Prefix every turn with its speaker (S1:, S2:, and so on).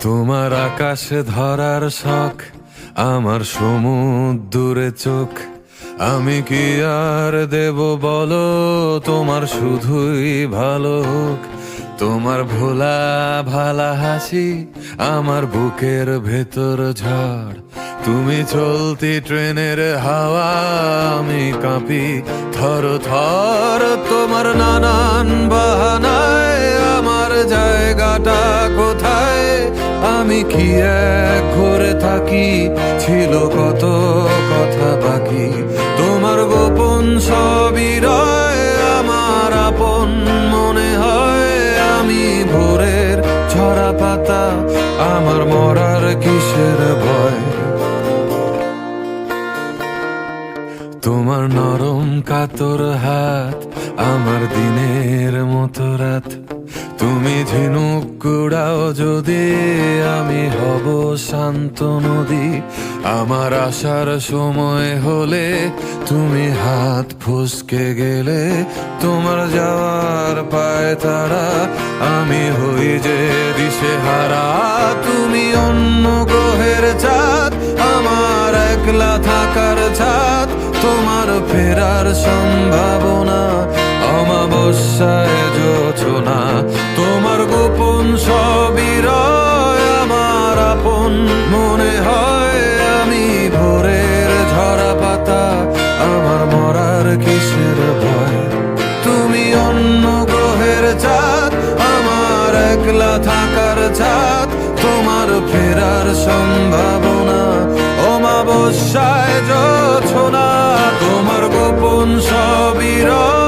S1: তোমার আকাশে ধরার শখ, আমার সমুদ্রে চোখ। আমি কি আর দেব বলো, তোমার শুধুই ভালো হোক। তোমার ভোলা ভালা হাসি আমার বুকের ভেতর ঝড়। তুমি চলতি ট্রেনের হাওয়া, আমি কাঁপি থর থর। তোমার নানান বাহানায় আমার জায়গাটা কোথায়? আমি কি এক ঘরে থাকি, ছিল কত কথা বাকি। তোমার গোপন সবই রয়, আমার আপন মনে হয়। আমি ভোরের ঝরা পাতা, আমার মরার কিসের ভয়? তোমার নরম কাতর হাত আমার দিনের মতো রাত। তুমি ঝিনুক কুড়াও যদি, আমি হব শান্ত নদী। আমার আসার সময় হলে তুমি হাত ফসকে গেলে। তোমার যাওয়ার পায় তারা, আমি হই যে দিশেহারা। তুমি অন্য গ্রহের চাঁদ, আমার একলা থাকার ছাদ। তোমার ফেরার সম্ভাবনা, অমাবস্যায় জোছনা। তোমার গোপন সবই রয়, আমার আপন মনে হয়। আমি ভোরের ঝরা পাতা, আমার মরার কিসের ভয়? তুমি অন্য গ্রহের চাঁদ, আমার একলা থাকার ছাদ। তোমার ফেরার সম্ভাবনা, অমাবস্যায় জোছনা। তোমার গোপন সবই রয়।